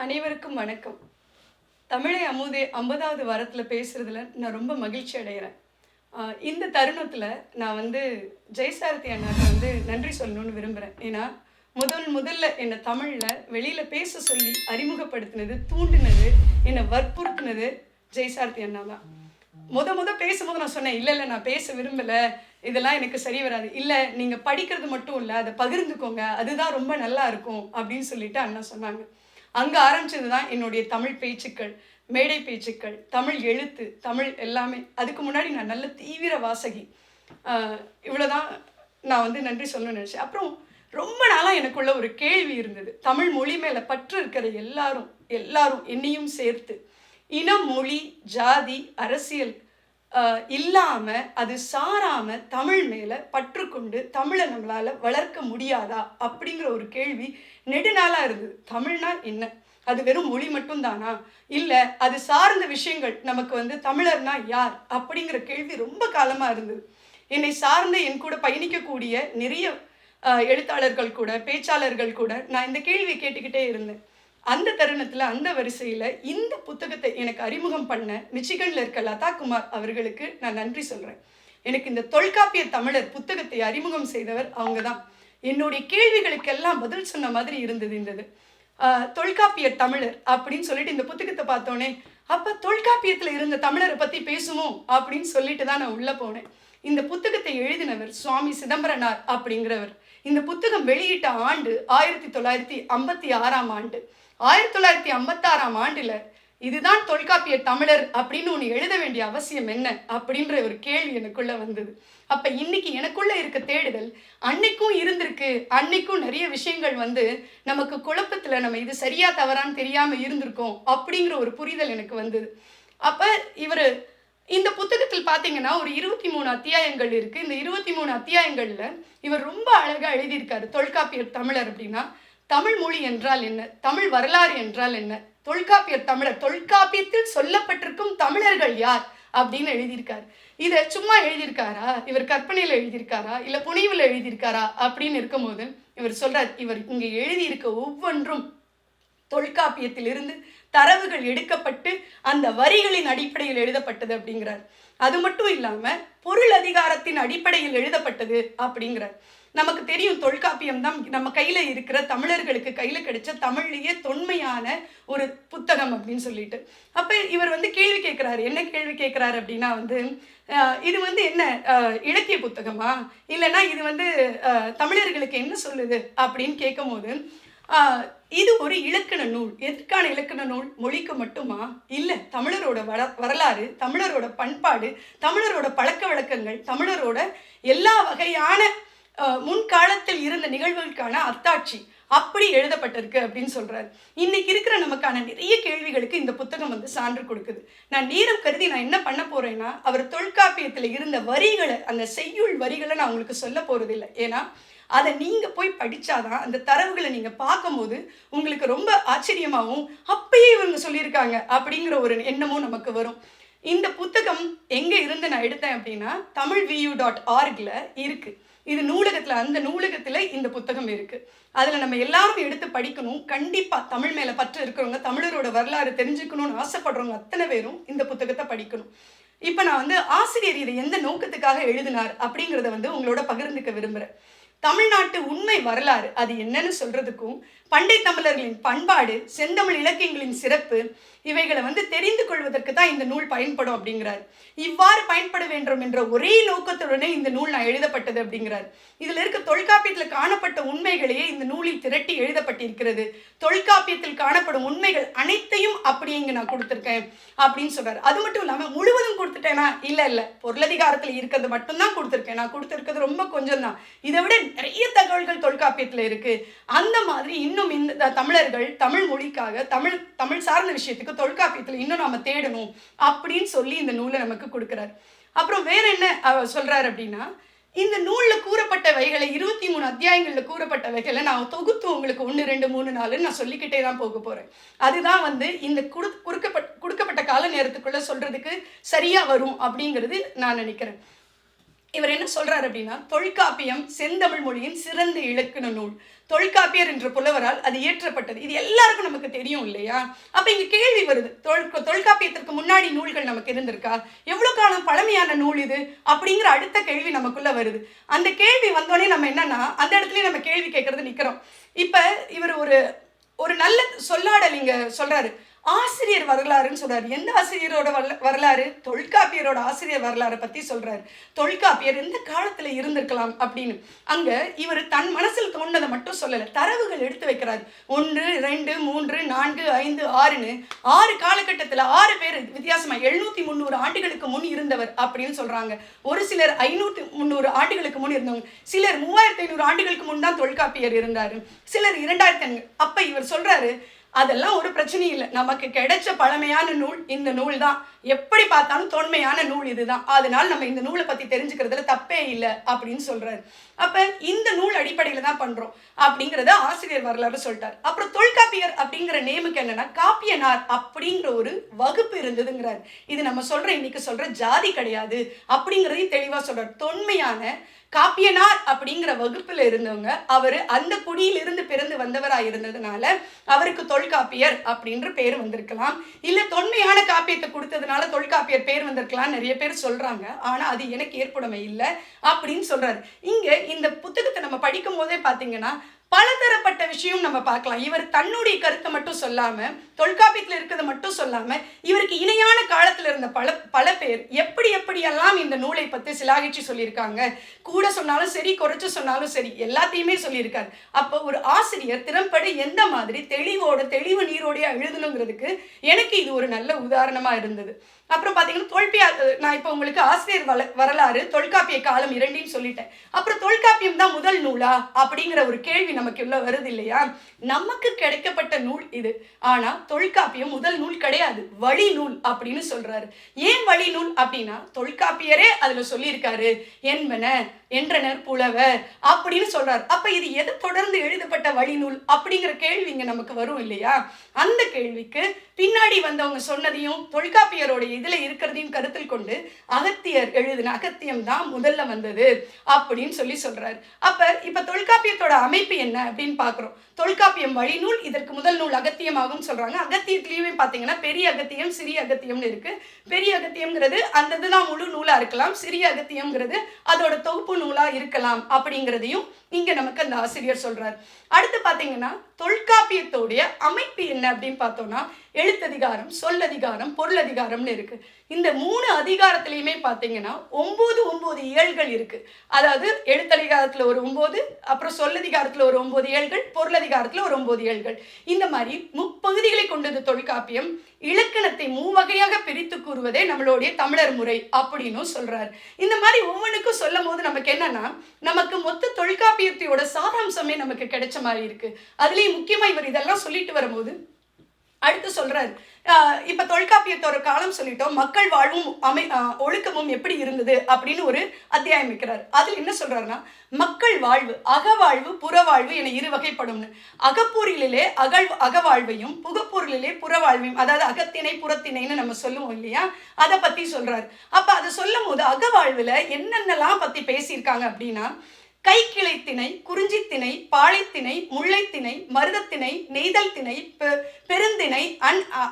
அனைவருக்கும் வணக்கம். தமிழை அமுதே 50வது வாரத்தில் பேசுகிறதுல நான் ரொம்ப மகிழ்ச்சி அடைகிறேன். இந்த தருணத்தில் நான் ஜெயசாரதி அண்ணாக்கு நன்றி சொல்லணும்னு விரும்புகிறேன். ஏன்னா முதல்ல என்னை தமிழில் வெளியில் பேச சொல்லி அறிமுகப்படுத்தினது, தூண்டினது, என்னை வற்புறுத்தினது ஜெயசாரதி அண்ணா தான். பேசும்போது நான் சொன்னேன், இல்லை நான் பேச விரும்பலை, இதெல்லாம் எனக்கு சரி வராது, இல்லை நீங்கள் படிக்கிறது மட்டும் இல்லை அதை பகிர்ந்துக்கோங்க, அதுதான் ரொம்ப நல்லா இருக்கும் அப்படின்னு சொல்லிட்டு அண்ணா சொன்னாங்க. அங்கே ஆரம்பிச்சது தான் என்னுடைய தமிழ் பேச்சுக்கள், மேடை பேச்சுக்கள், தமிழ் எழுத்து, தமிழ் எல்லாமே. அதுக்கு முன்னாடி நான் நல்ல தீவிர வாசகி. இவ்வளோதான் நான் நன்றி சொல்லணும்னு நினச்சேன். அப்புறம் ரொம்ப நாளாக எனக்குள்ள ஒரு கேள்வி இருந்தது. தமிழ் மொழி மேலே பற்று இருக்கிற எல்லாரும் என்னையும் சேர்த்து இனம், மொழி, ஜாதி, அரசியல் இல்லாமல், அது சாராமல் தமிழ் மேலே பற்றுக்கொண்டு தமிழை நம்மளால் வளர்க்க முடியாதா அப்படிங்கிற ஒரு கேள்வி நெடுநாளாக இருந்தது. தமிழ்னா என்ன? அது வெறும் மொழி மட்டும்தானா? இல்லை அது சார்ந்த விஷயங்கள் நமக்கு தமிழர்னா யார் அப்படிங்கிற கேள்வி ரொம்ப காலமாக இருந்தது. என்னை சார்ந்த என் கூட பயணிக்கக்கூடிய நிறைய எழுத்தாளர்கள் கூட, பேச்சாளர்கள் கூட நான் இந்த கேள்வியை கேட்டுக்கிட்டே இருந்தேன். அந்த தருணத்தில், அந்த வரிசையில் இந்த புத்தகத்தை எனக்கு அறிமுகம் பண்ண மிச்சிகனில் இருக்க லதா குமார் அவர்களுக்கு நான் நன்றி சொல்கிறேன். எனக்கு இந்த தொல்காப்பிய தமிழர் புத்தகத்தை அறிமுகம் செய்தவர் அவங்க தான். என்னுடைய கேள்விகளுக்கெல்லாம் பதில் சொன்ன மாதிரி இருந்தது. தொல்காப்பிய தமிழர் அப்படின்னு சொல்லிட்டு இந்த புத்தகத்தை பார்த்தோன்னே, அப்போ தொல்காப்பியத்தில் இருந்த தமிழரை பற்றி பேசுமோ அப்படின்னு சொல்லிட்டு தான் நான் உள்ளே போனேன். இந்த புத்தகத்தை எழுதினவர் சுவாமி சிதம்பரனார் அப்படிங்கிறவர். இந்த புத்தகம் வெளியிட்ட ஆண்டு 1956ஆம் ஆண்டு. 1956ஆம் ஆண்டில் இதுதான் தொல்காப்பிய தமிழர் அப்படின்னு ஒன்று எழுத வேண்டிய அவசியம் என்ன அப்படின்ற ஒரு கேள்வி எனக்குள்ள வந்தது. அப்போ இன்னைக்கு எனக்குள்ள இருக்க தேடுதல் அன்னைக்கும் இருந்திருக்கு. அன்னைக்கும் நிறைய விஷயங்கள் நமக்கு குழப்பத்தில் நம்ம இது சரியா தவறான்னு தெரியாமல் இருந்திருக்கோம் அப்படிங்கிற ஒரு புரிதல் எனக்கு வந்தது. அப்போ இந்த புத்தகத்தில் பார்த்தீங்கன்னா ஒரு 23 அத்தியாயங்கள் இருக்குது. இந்த 23 அத்தியாயங்களில் இவர் ரொம்ப அழகாக எழுதியிருக்காரு. தொல்காப்பிய தமிழர் அப்படின்னா தமிழ் மொழி என்றால் என்ன, தமிழ் வரலாறு என்றால் என்ன, தொல்காப்பியர் தமிழர், தொல்காப்பியத்தில் சொல்லப்பட்டிருக்கும் தமிழர்கள் யார் அப்படின்னு எழுதியிருக்காரு. இதை சும்மா எழுதியிருக்காரா, இவர் கற்பனையில் எழுதியிருக்காரா, இல்லை புனைவில் எழுதியிருக்காரா அப்படின்னு இருக்கும்போது இவர் சொல்றார், இவர் இங்கே எழுதியிருக்க ஒவ்வொன்றும் தொல்காப்பியத்திலிருந்து தரவுகள் எடுக்கப்பட்டு அந்த வரிகளின் அடிப்படையில் எழுதப்பட்டது அப்படிங்கிறார். அது மட்டும் இல்லாமல் பொருள் அதிகாரத்தின் அடிப்படையில் எழுதப்பட்டது அப்படிங்கிறார். நமக்கு தெரியும் தொல்காப்பியம் தான் நம்ம கையில் இருக்கிற, தமிழர்களுக்கு கையில் கிடைச்ச தமிழ்லேயே தொன்மையான ஒரு புத்தகம் அப்படின்னு சொல்லிட்டு. அப்போ இவர் கேள்வி கேட்குறாரு. என்ன கேள்வி கேட்குறாரு அப்படின்னா இது என்ன இலக்கிய புத்தகமா, இல்லைன்னா இது தமிழர்களுக்கு என்ன சொல்லுது அப்படின்னு கேட்கும் போது, இது ஒரு இலக்கண நூல். எதற்கான இலக்கண நூல்? மொழிக்கு மட்டுமா? இல்லை, தமிழரோட வரலாறு, தமிழரோட பண்பாடு, தமிழரோட பழக்க வழக்கங்கள், தமிழரோட எல்லா வகையான முன்காலத்தில் இருந்த நிகழ்வுகளுக்கான அத்தாட்சி அப்படி எழுதப்பட்டிருக்கு அப்படின்னு சொல்றாரு. இன்னைக்கு இருக்கிற நமக்கான நிறைய கேள்விகளுக்கு இந்த புத்தகம் சான்று கொடுக்குது. நான் நேரம் கருதி நான் என்ன பண்ண போறேன்னா, அவர் தொல்காப்பியத்தில் இருந்த வரிகளை, அந்த செய்யுள் வரிகளை நான் உங்களுக்கு சொல்ல போறதில்லை. ஏன்னா அதை நீங்கள் போய் படித்தாதான், அந்த தரவுகளை நீங்கள் பார்க்கும்போது உங்களுக்கு ரொம்ப ஆச்சரியமாகவும் அப்பயே இவங்க சொல்லியிருக்காங்க அப்படிங்கிற ஒரு எண்ணமும் நமக்கு வரும். இந்த புத்தகம் எங்கே இருந்து நான் எடுத்தேன் அப்படின்னா, tamilvu.orgல இருக்குது. இது நூலகத்தில், அந்த நூலகத்தில் இந்த புத்தகம் இருக்குது. அதில் நம்ம எல்லாரும் எடுத்து படிக்கணும். கண்டிப்பாக தமிழ் மேலே பற்று இருக்கிறவங்க, தமிழரோட வரலாறு தெரிஞ்சுக்கணும்னு ஆசைப்படுறவங்க அத்தனை பேரும் இந்த புத்தகத்தை படிக்கணும். இப்போ நான் ஆசிரியர் இதை எந்த நோக்கத்துக்காக எழுதினார் அப்படிங்கிறத உங்களோட பகிர்ந்துக்க விரும்புகிறேன். தமிழ்நாட்டு உண்மை வரலாறு அது என்னன்னு சொல்றதுக்கும், பண்டை தமிழர்களின் பண்பாடு, செந்தமிழ் இலக்கியங்களின் சிறப்பு, இவைகளை தெரிந்து கொள்வதற்கு தான் இந்த நூல் பயன்படும் அப்படிங்கிறார். இவ்வாறு பயன்பட வேண்டும் என்ற ஒரே நோக்கத்துடனே இந்த நூல் நான் எழுதப்பட்டது அப்படிங்கிறார். இதில் இருக்க தொல்காப்பியத்தில் காணப்பட்ட உண்மைகளையே இந்த நூலில் திரட்டி எழுதப்பட்டிருக்கிறது. தொல்காப்பியத்தில் காணப்படும் உண்மைகள் அனைத்தையும் அப்படியே இங்கே நான் கொடுத்துருக்கேன் அப்படின்னு சொல்றாரு. அது மட்டும் இல்லாமல் முழுவதும் கொடுத்துட்டேனா? இல்லை, பொருளதிகாரத்தில் இருக்கிறது மட்டும்தான் கொடுத்துருக்கேன். நான் கொடுத்துருக்கிறது ரொம்ப கொஞ்சம் தான். இதை விட நிறைய தகவல்கள் தொல்காப்பியத்தில் இருக்கு. அந்த மாதிரி இன்னும் இந்த தமிழர்கள் தமிழ் மொழிக்காக, தமிழ் சார்ந்த விஷயத்துக்கு தொல்காப்பியத்தில் இன்னும் நாம தேடணும் அப்படின்னு சொல்லி இந்த நூலை நமக்கு கொடுக்கிறார். அப்புறம் வேற என்ன சொல்றாரு அப்படின்னா, இந்த நூலில் கூறப்பட்டவைகளை 23 அத்தியாயங்களில் கூறப்பட்டவைகளை நான் தொகுத்து உங்களுக்கு 1, 2, 3, 4 நான் சொல்லிக்கிட்டே தான் போக போகிறேன். அதுதான் இந்த கொடுக்கப்பட்ட கால நேரத்துக்குள்ளே சொல்கிறதுக்கு சரியாக வரும் அப்படிங்கிறது நான் நினைக்கிறேன். இவர் என்ன சொல்றாரு அப்படின்னா, தொல்காப்பியம் செந்தமிழ் மொழியின் சிறந்த இலக்கண நூல். தொல்காப்பியர் என்ற புலவரால் அது இயற்றப்பட்டது. இது எல்லாருக்கும் நமக்கு தெரியும் இல்லையா? அப்ப இங்க கேள்வி வருது, தொல்காப்பியத்திற்கு முன்னாடி நூல்கள் நமக்கு இருந்திருக்கா? எவ்வளவு காலம் பழமையான நூல் இது அப்படிங்கிற அடுத்த கேள்வி நமக்குள்ள வருது. அந்த கேள்வி வந்தோடனே நம்ம என்னன்னா, அந்த இடத்துலயே நம்ம கேள்வி கேட்கறது நிக்கிறோம். இப்ப இவர் ஒரு ஒரு நல்ல சொல்லாடல் இங்க சொல்றாரு. ஆசிரியர் வரலாறுன்னு சொல்றாரு. எந்த ஆசிரியரோட வரலாறு? தொல்காப்பியரோட ஆசிரியர் வரலாறை பத்தி சொல்றாரு. தொல்காப்பியர் எந்த காலத்துல இருந்திருக்கலாம் அப்படின்னு. அங்க இவர் தன் மனசில் தோன்றதை மட்டும் சொல்லல, தரவுகள் எடுத்து வைக்கிறார். 1, 2, 3, 4, 5, 6ன்னு 6 காலகட்டத்துல 6 பேர் வித்தியாசமா 700 300 ஆண்டுகளுக்கு முன் இருந்தவர் அப்படின்னு சொல்றாங்க. ஒரு சிலர் 500 300 ஆண்டுகளுக்கு முன் இருந்தவங்க, சிலர் 3500 ஆண்டுகளுக்கு முன் தான் தொல்காப்பியர் இருந்தாரு, சிலர் 2000. அப்ப இவர் சொல்றாரு, அதெல்லாம் ஒரு பிரச்சனையும் இல்லை, நமக்கு கிடைச்ச பழமையான நூல் இந்த நூல் தான், எப்படி பார்த்தாலும் தொன்மையான நூல் இதுதான், அதனால நம்ம இந்த நூலை பத்தி தெரிஞ்சுக்கிறதுல தப்பே இல்லை அப்படின்னு சொல்றாரு. அப்ப இந்த நூல் அடிப்படையில தான் பண்றோம் அப்படிங்கறத ஆசிரியர் வரலாறு சொல்லிட்டார். அப்புறம் தொல்காப்பியர் அப்படிங்கிற நேமுக்கு என்னன்னா, காப்பியனார் அப்படிங்கிற ஒரு வகுப்பு இருந்ததுங்கிறார். இது நம்ம சொல்ற இன்னைக்கு சொல்ற ஜாதி கிடையாது அப்படிங்கறதையும் தெளிவா சொல்றார். தொன்மையான காப்பியனார் அப்படிங்கிற வகுப்புல இருந்தவங்க, அவரு அந்த குடியிலிருந்து பிறந்து வந்தவரா இருந்ததுனால அவருக்கு தொல்காப்பியர் அப்படின்ற பேர் வந்திருக்கலாம். இல்ல தொன்மையான காப்பியத்தை கொடுத்ததுனால தொல்காப்பியர் பேர் வந்திருக்கலாம் நிறைய பேர் சொல்றாங்க. ஆனா அது எனக்கு ஏற்புடைமை இல்லை அப்படின்னு சொல்றாரு. இங்க இந்த புத்தகத்தை நம்ம படிக்கும் போதே பாத்தீங்கன்னா பலதரப்பட்ட விஷயம் நம்ம பார்க்கலாம். இவர் தன்னுடைய கருத்தை மட்டும் சொல்லாம, தொல்காப்பியத்தில் இருக்கிறத மட்டும் சொல்லாம, இவருக்கு இணையான காலத்துல இருந்த பல பேர் எப்படியெல்லாம் இந்த நூலை பத்தி சிலாகிச்சு சொல்லியிருக்காங்க. கூட சொன்னாலும் சரி, குறைச்சு சொன்னாலும் சரி, எல்லாத்தையுமே சொல்லியிருக்காரு. அப்போ ஒரு ஆசிரியர் திறம்பட எந்த மாதிரி தெளிவு நீரோடைய எழுதணுங்கிறதுக்கு எனக்கு இது ஒரு நல்ல உதாரணமா இருந்தது. அப்புறம் பாத்தீங்கன்னா நான் இப்போ உங்களுக்கு ஆசிரியர் வரலாறு, தொல்காப்பிய காலம் 2ன்னு சொல்லிட்டேன். அப்புறம் தொல்காப்பியம் தான் முதல் நூலா அப்படிங்கிற ஒரு கேள்வி நமக்கு உள்ள வருது இல்லையா? நமக்கு கிடைக்கப்பட்ட நூல் இது. ஆனா தொல்காப்பியம் முதல் நூல் கிடையாது, வழி நூல் அப்படின்னு சொல்றாரு. ஏன் வழி நூல் அப்படின்னா, தொல்காப்பியரே அதுல சொல்லியிருக்காரு, என்பன என்றனர் புலவர் அப்படின்னு சொல்றாரு. அப்ப இது எது தொடர்ந்து எழுதப்பட்ட வழி நூல் அப்படிங்கிற கேள்வி இங்க நமக்கு வரும் இல்லையா? அந்த கேள்விக்கு பின்னாடி வந்தவங்க சொன்னதையும் தொல்காப்பியரோட இதுல இருக்கிறதையும் கருத்தில் கொண்டு அகத்தியர் எழுதின அகத்தியம் தான் முதல்ல வந்தது அப்படின்னு சொல்றாரு. அப்ப இப்ப தொல்காப்பியத்தோட அமைப்பு என்ன அப்படின்னு பாக்குறோம். தொல்காப்பியம் வழி நூல், இதற்கு முதல் நூல் அகத்தியமாகும் சொல்றாங்க. அகத்தியத்திலயுமே பாத்தீங்கன்னா பெரிய அகத்தியம் சிறிய அகத்தியம்னு இருக்கு. பெரிய அகத்தியம்ங்கிறது அந்த இதுதான் முழு நூலா இருக்கலாம், சிறிய அகத்தியம்ங்கிறது அதோட தொகுப்பு நூலா இருக்கலாம் அப்படிங்கிறதையும் இங்க நமக்கு அந்த ஆசிரியர் சொல்றாரு. அடுத்து பாத்தீங்கன்னா தொல்காப்பியத்தோடைய அமைப்பு என்ன அப்படின்னு பார்த்தோம்னா, எழுத்ததிகாரம், சொல்லதிகாரம், பொருளதிகாரம்னு இருக்கு. இந்த 3 அதிகாரத்திலையுமே பாத்தீங்கன்னா 9 இயல்கள் இருக்கு. அதாவது எழுத்ததிகாரத்துல ஒரு 9, அப்புறம் சொல்லதிகாரத்துல ஒரு 9 இயல்கள், பொருளதிகாரத்துல ஒரு 9 இயல்கள். இந்த மாதிரி முப்பகுதிகளை கொண்டது தொல்காப்பியம். இலக்கணத்தை 3 வகையாக பிரித்து கூறுவதே நம்மளுடைய தமிழர் முறை அப்படின்னு சொல்றாரு. இந்த மாதிரி ஒவ்வொன்றுக்கும் சொல்லும் போது நமக்கு என்னன்னா, நமக்கு மொத்த தொல்காப்பியத்தோட சாராம்சமே நமக்கு கிடைச்ச மாதிரி இருக்கு. அதுலயும் முக்கியமா இவர் இதெல்லாம் சொல்லிட்டு வரும்போது அடுத்து சொல்றாரு, இப்ப தொல்காப்பியத்தோட காலம் சொல்லிட்டோம், மக்கள் வாழ்வும் ஒழுக்கமும் எப்படி இருந்தது அப்படின்னு ஒரு அத்தியாயம் வைக்கிறார். அதுல என்ன சொல்றாருன்னா, மக்கள் வாழ்வு அகவாழ்வு புறவாழ்வு என 2 வகைப்படும்னு. அகப்பொருளிலே அகவாழ்வையும் புகப்பொருளிலே புறவாழ்வையும், அதாவது அகத்திணை புறத்திணைன்னு நம்ம சொல்லுவோம் இல்லையா, அதை பத்தி சொல்றாரு. அப்ப அதை சொல்லும் போது அகவாழ்வுல என்னென்னலாம் பத்தி பேசியிருக்காங்க அப்படின்னா, கைக்கிளை திணை, குறிஞ்சி திணை, பாளைத்திணை, முல்லைத்திணை, மருதத்திணை, நெய்தல் திணை, பெருந்திணை,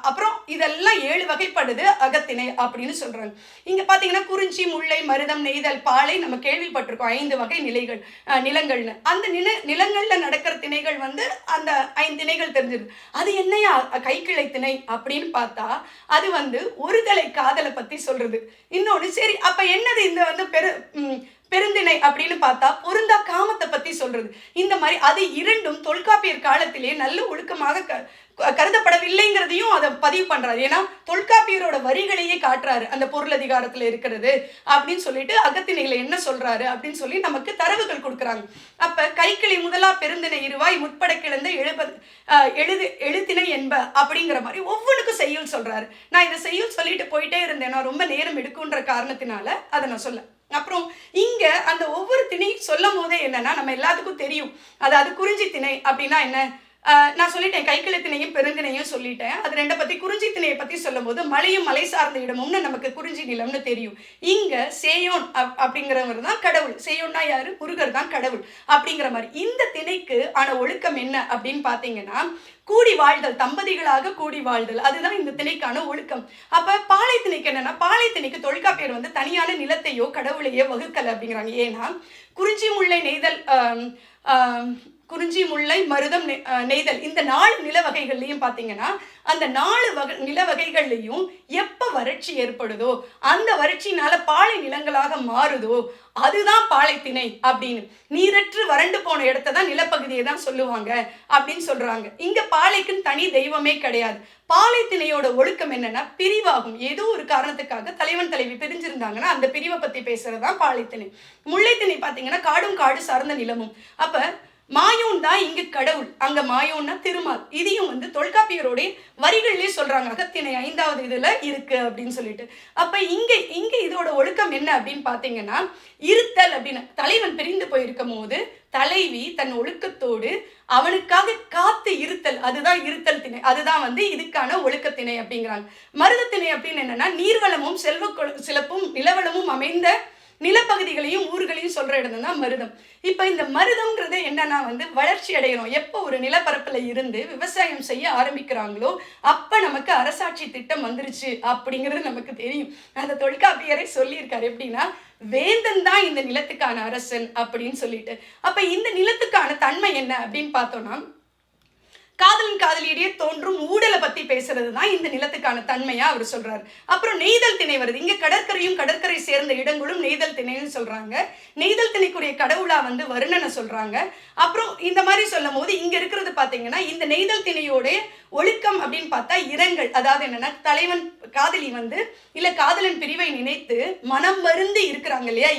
அப்புறம் இதெல்லாம் 7 வகைப்படுது அகத்திணை அப்படின்னு சொல்றாங்க. இங்க பாத்தீங்கன்னா குறிஞ்சி, முல்லை, மருதம், நெய்தல், பாளை நம்ம கேள்விப்பட்டிருக்கோம் 5 வகை நிலங்கள்னு. அந்த நிலங்கள்ல நடக்கிற திணைகள் வந்து அந்த 5 திணைகள் தெரிஞ்சிருக்கு. அது என்னையா கைக்கிளை திணை அப்படின்னு பார்த்தா, அது வந்து ஒருதலை காதலை பத்தி சொல்றது. இன்னொன்னு சரி அப்ப என்னது இந்த வந்து பெருந்திணை அப்படின்னு பார்த்தா பொருந்தா காமத்தை பத்தி சொல்றது. இந்த மாதிரி அது 2ம் தொல்காப்பியர் காலத்திலே நல்ல ஒழுக்கமாக கருதப்படவில்லைங்கிறதையும் அதை பதிவு பண்றாரு. ஏன்னா தொல்காப்பியரோட வரிகளையே காட்டுறாரு அந்த பொருளதிகாரத்துல இருக்கிறது அப்படின்னு சொல்லிட்டு அகத்திணைகளை என்ன சொல்றாரு அப்படின்னு சொல்லி நமக்கு தரவுகள் கொடுக்குறாங்க. அப்ப கைக்கிளை முதலா பெருந்திணை இருவாய் முற்பட கிளந்த எழுத்திணை என்ப அப்படிங்கிற மாதிரி ஒவ்வொன்றுக்கும் செய்யுள் சொல்றாரு. நான் இதை செய்யுள் சொல்லிட்டு போயிட்டே இருந்தேன், நான் ரொம்ப நேரம் எடுக்குன்ற காரணத்தினால அதை நான் சொல்ல. அப்புறம் இங்க அந்த ஒவ்வொரு திணையும் சொல்லும் போதே என்னன்னா, நம்ம எல்லாத்துக்கும் தெரியும், அதாவது குறிஞ்சி திணை அப்படின்னா என்ன, நான் சொல்லிட்டேன், கைக்கிளை திணையும் பெருந்திணையும் சொல்லிட்டேன். அது 2 பத்தி. குறிஞ்சி திணையை பத்தி சொல்லும்போது மலையும் மலை சார்ந்த இடமும்னு நமக்கு குறிஞ்சி நிலம்னு தெரியும். இங்க சேயோன் அப்படிங்கிறவர் தான் கடவுள். சேயோன்னா யாரு? முருகர் தான் கடவுள் அப்படிங்கிற மாதிரி. இந்த திணைக்கு ஆன ஒழுக்கம் என்ன அப்படின்னு பார்த்தீங்கன்னா, கூடி வாழ்தல், தம்பதிகளாக கூடி வாழ்தல், அதுதான் இந்த திணைக்கான ஒழுக்கம். அப்ப பாலை திணைக்கு என்னன்னா, பாலை திணைக்கு தொல்காப்பியர் வந்து தனியான நிலத்தையோ கடவுளையோ வகுக்கல அப்படிங்கிறாங்க. ஏன்னா குறிஞ்சி முல்லை நெய்தல், குறிஞ்சி முல்லை மருதம் நெய்தல், இந்த 4 நில வகைகள்லையும் பார்த்தீங்கன்னா, அந்த 4 நில வகைகள்லையும் எப்போ வறட்சி ஏற்படுதோ, அந்த வறட்சினால பாலை நிலங்களாக மாறுதோ, அதுதான் பாலைத்திணை அப்படின்னு. நீரற்று வறண்டு போன இடத்த தான் நிலப்பகுதியை தான் சொல்லுவாங்க அப்படின்னு சொல்றாங்க. இங்க பாலைக்குன்னு தனி தெய்வமே கிடையாது. பாலைத்திணையோட ஒழுக்கம் என்னன்னா, பிரிவாகும். ஏதோ ஒரு காரணத்துக்காக தலைவன் தலைவி பிரிஞ்சிருந்தாங்கன்னா அந்த பிரிவை பத்தி பேசுறதுதான் பாலைத்திணை. முல்லைத்திணை பார்த்தீங்கன்னா காடும் காடு சார்ந்த நிலமும். அப்ப மாயோன் தான் இங்கு கடவுள், அங்க மாயோன்னா திருமால். இதையும் வந்து தொல்காப்பியருடைய வரிகள்லயே சொல்றாங்க, அகத்திணை 5வது இதுல இருக்கு அப்படின்னு சொல்லிட்டு. அப்ப இங்க இதோட ஒழுக்கம் என்ன அப்படின்னு பாத்தீங்கன்னா, இருத்தல் அப்படின்னு. தலைவன் பிரிந்து போயிருக்கும் போது தலைவி தன் ஒழுக்கத்தோடு அவனுக்காக காத்து இருத்தல், அதுதான் இருத்தல் திணை. அதுதான் வந்து இதுக்கான ஒழுக்கத்திணை அப்படிங்கிறாங்க. மருதத்திணை அப்படின்னு என்னன்னா, நீர்வளமும் சிலப்பும் நிலவளமும் அமைந்த நிலப்பகுதிகளையும் ஊர்களையும் சொல்ற இடம் தான் மருதம். இப்ப இந்த மருதம்ங்கிறது என்னன்னா வந்து வளர்ச்சி அடையணும். எப்போ ஒரு நிலப்பரப்புல இருந்து விவசாயம் செய்ய ஆரம்பிக்கிறாங்களோ அப்ப நமக்கு அரசாட்சி திட்டம் வந்துருச்சு அப்படிங்கிறது நமக்கு தெரியும். அந்த தொல்காப்பியரை சொல்லியிருக்காரு. எப்படின்னா, வேந்தன் தான் இந்த நிலத்துக்கான அரசன் அப்படின்னு சொல்லிட்டு. அப்ப இந்த நிலத்துக்கான தன்மை என்ன அப்படின்னு பார்த்தோம்னா, காதலன் காதலியிடையே தோன்றும் ஊடலை பத்தி பேசுறது தான் இந்த நிலத்துக்கான தன்மையா அவர் சொல்றாரு. அப்புறம் நெய்தல் திணை வருது. இங்க கடற்கரையும் கடற்கரை சேர்ந்த இடங்களும் நெய்தல் திணைன்னு சொல்றாங்க. நெய்தல் திணைக்குரிய கடவுளா வந்து வருணனை சொல்றாங்க. அப்புறம் இந்த மாதிரி சொல்லும் போது இங்க இருக்கிறது பாத்தீங்கன்னா, இந்த நெய்தல் திணையோட ஒழுக்கம் அப்படின்னு பார்த்தா இரங்கல். அதாவது என்னன்னா, தலைவன் காதலி வந்து இல்ல காதலன் பிரிவை நினைத்து மனம் மருந்து இருக்கிறாங்க இல்லையா,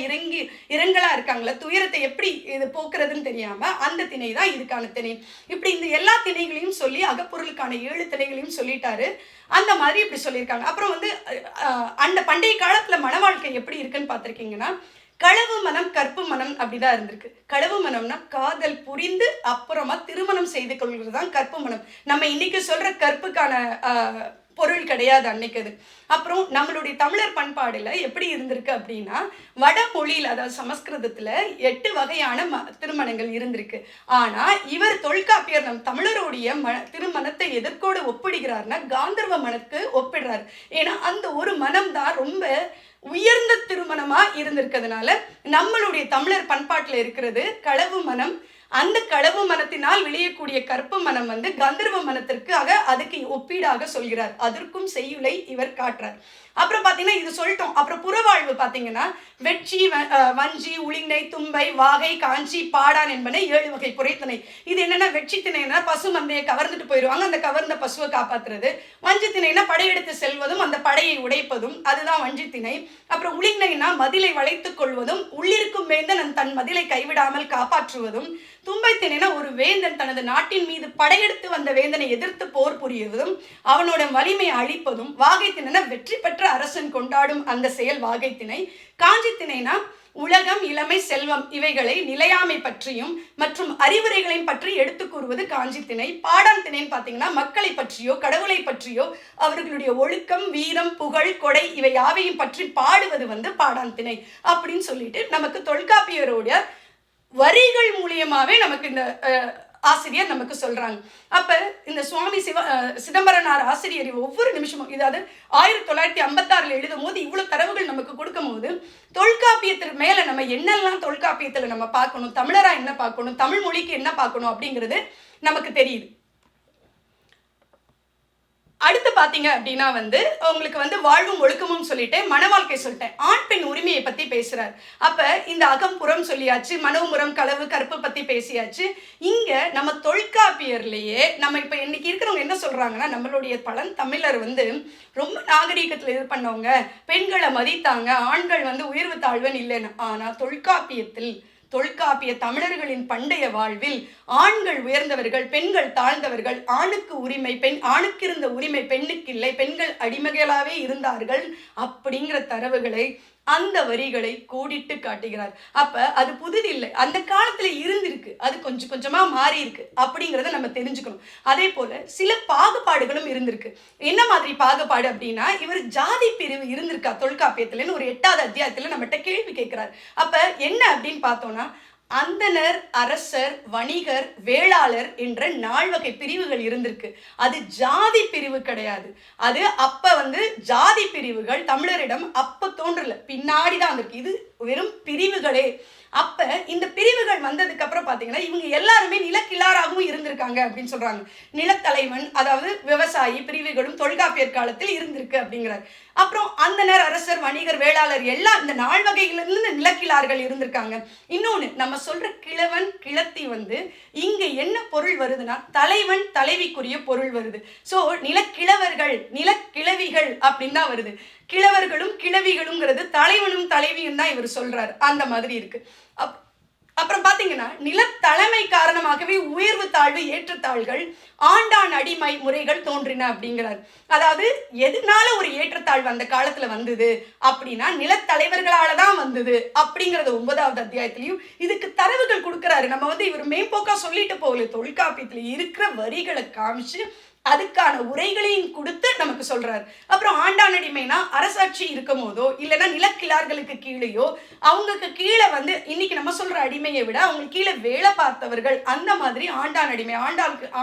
இரங்கலா இருக்காங்களா, துயரத்தை எப்படி இது போக்குறதுன்னு தெரியாம அந்த திணை தான் இதுக்கான திணை. இப்படி இந்த எல்லா திணைகளையும் சொல்லி அகப்பொருளுக்கான 7 திணைகளையும் சொல்லிட்டாரு. அந்த மாதிரி இப்படி சொல்லியிருக்காங்க. அப்புறம் வந்து அந்த பண்டைய காலத்துல மன வாழ்க்கை எப்படி இருக்குன்னு பார்த்திருக்கீங்கன்னா, களவு மனம் கற்பு மனம் அப்படிதான் இருந்திருக்கு. களவு மனம்னா காதல் புரிந்து அப்புறமா திருமணம் செய்து கொள்வது தான் கற்பு மனம். நம்ம இன்னைக்கு சொல்ற கற்புக்கான பொருள் கிடையாது அன்னைக்கு அது. அப்புறம் நம்மளுடைய தமிழர் பண்பாடுல எப்படி இருந்திருக்கு அப்படின்னா, வடமொழியில் அதாவது சமஸ்கிருதத்துல 8 வகையான திருமணங்கள் இருந்திருக்கு. ஆனா இவர் தொல்காப்பியர் நம் தமிழருடைய திருமணத்தை எதற்கோடு ஒப்பிடுகிறார்னா, காந்தர்வ மனத்துக்கு ஒப்பிடுறாரு. ஏன்னா அந்த ஒரு மனம் தான் ரொம்ப உயர்ந்த திருமணமா இருந்திருக்கிறதுனால நம்மளுடைய தமிழர் பண்பாட்டில் இருக்கிறது களவு மனம். அந்த களவு மனத்தினால் விளையக்கூடிய கற்பு மனம் வந்து கந்தர்வ மனத்திற்காக அதுக்கு ஒப்பீடாக சொல்கிறார். அதற்கும் செய்யுளை இவர் காட்டுறார். அப்புறம் பார்த்தீங்கன்னா இது சொல்லிட்டோம். அப்புறம் புறவாழ்வு பார்த்தீங்கன்னா, வெட்சி, வஞ்சி, உளிங்கை, தும்பை, வாகை, காஞ்சி, பாடான் என்பன 7 வகை புரைத்திணை. இது என்னன்னா, வெட்சி திணைனா பசு மந்தையை கவர்ந்துட்டு போயிடுவாங்க, அந்த கவர்ந்த பசுவை காப்பாற்றுறது. வஞ்சி திணைனா படையெடுத்து செல்வதும் அந்த படையை உடைப்பதும், அதுதான் வஞ்சி திணை. அப்புறம் உளிங்கைனா மதிலை வளைத்துக் கொள்வதும் உள்ளிருக்கும் வேந்தன் தன் மதிலை கைவிடாமல் காப்பாற்றுவதும். தும்பை திணைனா ஒரு வேந்தன் தனது நாட்டின் மீது படையெடுத்து வந்த வேந்தனை எதிர்த்து போர் புரிவதும் அவனோட வலிமையை அழிப்பதும். வாகை திணைனா வெற்றி பெற்ற அரசன் கொண்டாடும் அந்த செயல் வாகை திணை. காஞ்சி திணைனா உலகம், இளமை, செல்வம் இவைகளை நிலையாமை பற்றியும் மற்றும் அறிவுரைகளையும் பற்றி எடுத்து கூறுவது காஞ்சி திணை. பாடான் திணைன்னு பார்த்தீங்கன்னா, மக்களை பற்றியோ கடவுளை பற்றியோ அவர்களுடைய ஒழுக்கம், வீரம், புகழ், கொடை இவை யாவையும் பற்றி பாடுவது வந்து பாடான் திணை அப்படின்னு சொல்லிட்டு நமக்கு தொல்காப்பியரோட வரிகள் மூலியமாவே நமக்கு இந்த ஆசிரியர் நமக்கு சொல்றாங்க. அப்ப இந்த சுவாமி சிதம்பரனார் ஆசிரியர் ஒவ்வொரு நிமிஷமும், இதாவது 1956 எழுதும் போது இவ்வளவு தரவுகள் நமக்கு கொடுக்கும் போது, தொல்காப்பியத்திற்கு மேல நம்ம என்னெல்லாம் தொல்காப்பியத்துல நம்ம பார்க்கணும், தமிழரா என்ன பார்க்கணும், தமிழ் மொழிக்கு என்ன பார்க்கணும் அப்படிங்கிறது நமக்கு தெரியுது. அடுத்து பார்த்தீங்க அப்படின்னா வந்து உங்களுக்கு வந்து வாழ்வும் ஒழுக்கமும் சொல்லிட்டேன், மன வாழ்க்கை சொல்லிட்டேன், ஆண் பெண் உரிமையை பற்றி பேசுகிறார். அப்போ இந்த அகம்புறம் சொல்லியாச்சு, மனோமுறம், களவு, கற்பு பற்றி பேசியாச்சு. இங்கே நம்ம தொல்காப்பியர்லேயே நம்ம இப்போ இன்னைக்கு இருக்கிறவங்க என்ன சொல்கிறாங்கன்னா, நம்மளுடைய பழந்தமிழர் வந்து ரொம்ப நாகரீகத்தில் இது பண்ணவங்க, பெண்களை மதித்தாங்க, ஆண்கள் வந்து உயர்வு தாழ்வன் இல்லைன்னு. ஆனால் தொல்காப்பிய தமிழர்களின் பண்டைய வாழ்வில் ஆண்கள் உயர்ந்தவர்கள், பெண்கள் தாழ்ந்தவர்கள், ஆணுக்கு உரிமை, ஆணுக்கு இருந்த உரிமை பெண்ணுக்கு இல்லை, பெண்கள் அடிமைகளாகவே இருந்தார்கள் அப்படிங்கிற தரவுகளை அந்த வரிகளை கோடிட்டு காட்டுகிறார். அப்ப அது புதிதில்லை, அந்த காலத்துல இருந்திருக்கு, அது கொஞ்சம் கொஞ்சமா மாறி இருக்கு அப்படிங்கிறத நம்ம தெரிஞ்சுக்கணும். அதே போல சில பாகுபாடுகளும் இருந்திருக்கு. என்ன மாதிரி பாகுபாடு அப்படின்னா, இவர் ஜாதி பிரிவு இருந்திருக்கா தொல்காப்பியத்துலன்னு ஒரு 8வது அத்தியாயத்துல நம்மகிட்ட கேள்வி கேட்கிறார். அப்ப என்ன அப்படின்னு பார்த்தோம்னா, அந்தணர், அரசர், வணிகர், வேளாளர் என்ற 4 வகை பிரிவுகள் இருந்திருக்கு. அது ஜாதி பிரிவு கிடையாது. அது அப்ப ஜாதி பிரிவுகள் தமிழரிடம் அப்ப தோன்றல, பின்னாடி தான் வந்திருக்கு. இது வெறும் பிரிவுகளே. அப்ப இந்த பிரிவுகள் வந்ததுக்கு அப்புறம் பாத்தீங்கன்னா இவங்க எல்லாருமே நிலக்கிழாராகவும் இருந்திருக்காங்க அப்படின்னு சொல்றாங்க. நிலத்தலைவன், அதாவது விவசாயி பிரிவுகளும் தொல்காப்பியர் காலத்தில் இருந்திருக்கு அப்படிங்கிறார். அப்புறம் அந்தணர், அரசர், வணிகர், வேளாளர் எல்லாம் இந்த 4 வகையிலிருந்து நிலக்கிழார்கள் இருந்திருக்காங்க. இன்னொன்னு, நம்ம சொல்ற கிழவன் கிழத்தி இங்க என்ன பொருள் வருதுன்னா தலைவன் தலைவிக்குரிய பொருள் வருது. சோ நிலக்கிழவர்கள் நிலக்கிழவிகள் அப்படின்னு தான் வருது. கிழவர்களும் கிழவிகளுங்கிறது தலைவனும் தலைவியும் தான் இவர் சொல்றாரு. அந்த மாதிரி இருக்கு. அப்புறம் பாத்தீங்கன்னா நிலத்தலைமை காரணமாகவே உயர்வு தாழ்வு ஏற்றத்தாழ்கள், ஆண்டான் அடிமை முறைகள் தோன்றின அப்படிங்கிறார். அதாவது எதனால ஒரு ஏற்றத்தாழ்வு அந்த காலத்துல வந்தது அப்படின்னா நிலத்தலைவர்களால தான் வந்தது அப்படிங்கறது 9வது அத்தியாயத்திலையும் இதுக்கு தரவுகள் கொடுக்கிறாரு. நம்ம இவர் மேம்போக்கா சொல்லிட்டு போகல, தொல்காப்பியத்துல இருக்கிற வரிகளை காமிச்சு அதுக்கான உரைகளையும் கொடுத்து நமக்கு சொல்றாரு. அப்புறம் ஆண்டான் அடிமைனா அரசாட்சி இருக்கும் போதோ இல்லைன்னா நிலக்கிழார்களுக்கு கீழேயோ, அவங்களுக்கு கீழே இன்னைக்கு நம்ம சொல்ற அடிமையை விட அவங்களுக்கு கீழே வேலை பார்த்தவர்கள், அந்த மாதிரி ஆண்டான் அடிமை,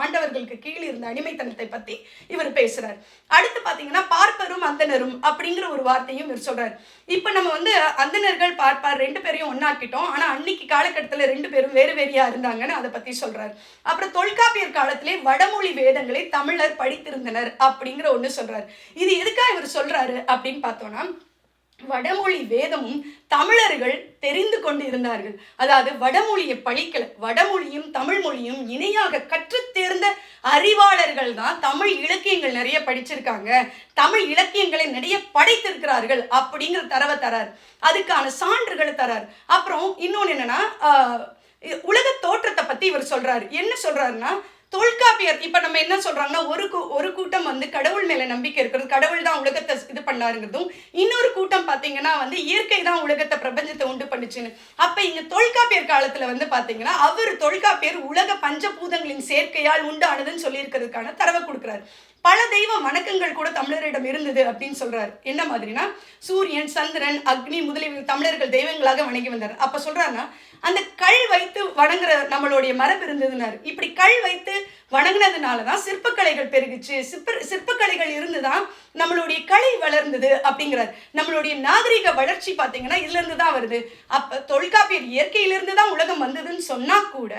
ஆண்டவர்களுக்கு கீழே இருந்த அடிமைத்தனத்தை பத்தி இவர் பேசுறார். அடுத்து பாத்தீங்கன்னா பார்ப்பரும் அந்தனரும் அப்படிங்கிற ஒரு வார்த்தையும் இவர் சொல்றாரு. இப்ப நம்ம அந்தனர்கள் பார்ப்பார் 2 பேரையும் ஒன்னாக்கிட்டோம். ஆனா அன்னைக்கு காலகட்டத்துல 2 பேரும் வேறு வேறையா இருந்தாங்கன்னு அதை பத்தி சொல்றாரு. அப்புறம் தொல்காப்பியர் காலத்திலே வடமொழி வேதங்களை தமிழர் படித்திருந்தனர் அப்படிங்கிற ஒண்ணு சொல்றாரு. இது எதுக்காக இவர் சொல்றாரு அப்படின்னு பார்த்தோம்னா, வடமொழி வேதமும் தமிழர்கள் தெரிந்து கொண்டு இருந்தார்கள். அதாவது வடமொழியை படிக்கல, வடமொழியும் தமிழ் மொழியும் இணையாக கற்று தேர்ந்த அறிவாளர்கள் தான் தமிழ் இலக்கியங்கள் நிறைய படிச்சிருக்காங்க, தமிழ் இலக்கியங்களை நிறைய படைத்திருக்கிறார்கள் அப்படிங்கிற தரவை தரார். அதுக்கான சான்றுகளை தரார். அப்புறம் இன்னொன்னு என்னன்னா, உலக தோற்றத்தை பத்தி இவர் சொல்றாரு. என்ன சொல்றாருன்னா, தொல்காப்பியர் இப்ப நம்ம என்ன சொல்றாங்கன்னா, ஒரு கூட்டம் கடவுள் மேல நம்பிக்கை இருக்கிறது, கடவுள் தான் உலகத்தை இது பண்ணாருங்கிறதும், இன்னொரு கூட்டம் பாத்தீங்கன்னா இயற்கை தான் உலகத்தை பிரபஞ்சத்தை உண்டு பண்ணுச்சுன்னு. அப்ப இங்க தொல்காப்பியர் காலத்துல பாத்தீங்கன்னா அவர் தொல்காப்பியர் உலக பஞ்சபூதங்களின் சேர்க்கையால் உண்டானதுன்னு சொல்லி இருக்கிறதுக்கான தரவை கொடுக்கிறார். பல தெய்வ வணக்கங்கள் கூட தமிழரிடம் இருந்தது அப்படின்னு சொல்றாரு. என்ன மாதிரினா, சூரியன், சந்திரன், அக்னி முதலிய தமிழர்கள் தெய்வங்களாக வணங்கி வந்தார். அப்ப சொல்றாருன்னா, அந்த கல் வைத்து வணங்குற நம்மளுடைய மரபு இருந்ததுனாரு. இப்படி கல் வைத்து வணங்கினதுனாலதான் சிற்பக்கலைகள் பெருகுச்சு, சிற்பக்கலைகள் இருந்துதான் நம்மளுடைய கலை வளர்ந்தது அப்படிங்கிறார். நம்மளுடைய நாகரிக வளர்ச்சி பாத்தீங்கன்னா இதுல இருந்துதான் வருது. அப்ப தொல்காப்பியர் இயற்கையிலிருந்து தான் உலகம் வந்ததுன்னு சொன்னா கூட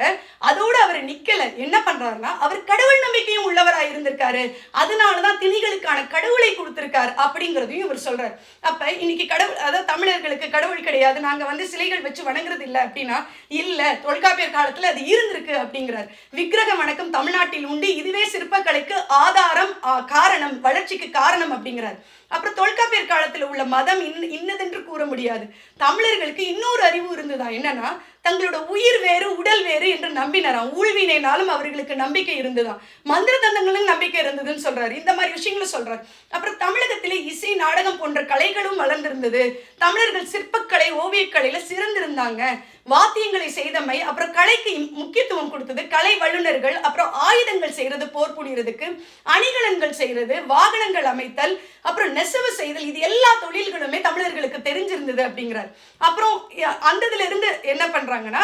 அதோட அவர் நிக்கல. என்ன பண்றாருன்னா, அவர் கடவுள் நம்பிக்கையும் உள்ளவராக இருந்திருக்காரு, அதனாலதான் திணிகளுக்கான கடவுளை கொடுத்திருக்காரு அப்படிங்கிறதையும் இவர் சொல்றாரு. அப்ப இன்னைக்கு கடவுள், அதாவது தமிழர்களுக்கு கடவுள் கிடையாது, நாங்க சிலைகள் வச்சு வணங்குறது இல்லை அப்படின்னா இல்ல, தொல்காப்பியர் காலத்துல அது இருந்திருக்கு அப்படிங்கிறார். விக்கிரக வணக்கம் தமிழ்நாட்டில் உண்டு, இதுவே சிற்பக்கலைக்கு ஆதாரம், காரணம், வளர்ச்சிக்கு காரணம் அப்படிங்கிறார். அப்புறம் தொல்காப்பியர் காலத்துல உள்ள மதம் இன்னதென்று கூற முடியாது. தமிழர்களுக்கு இன்னொரு அறிவு இருந்ததா, என்னன்னா தங்களோட உயிர் வேறு உடல் வேறு என்று நம்பினாராம். ஊழ்வினைனாலும் அவர்களுக்கு நம்பிக்கை இருந்ததாம், மந்திர தந்தங்களும் நம்பிக்கை இருந்ததுன்னு சொல்றாரு. இந்த மாதிரி விஷயங்களும் சொல்றாரு. அப்புறம் தமிழகத்திலே இசை, நாடகம் போன்ற கலைகளும் வளர்ந்திருந்தது. தமிழர்கள் சிற்பக்கலை, ஓவியக்கலையில சிறந்திருந்தாங்க. வாத்தியங்களை செய்தமை, அப்புறம் கலைக்கு முக்கியத்துவம் கொடுத்தது, கலை வல்லுநர்கள், அப்புறம் ஆயுதங்கள் செய்யறது, போர் புரிகிறதுக்கு அணிகலன்கள் செய்யறது, வாகனங்கள் அமைத்தல், அப்புறம் நெசவு செய்தல், இது எல்லா தொழில்களுமே தமிழர்களுக்கு தெரிஞ்சிருந்தது அப்படிங்கிறார். அப்புறம் அந்ததுல இருந்து என்ன பண்றாங்கன்னா,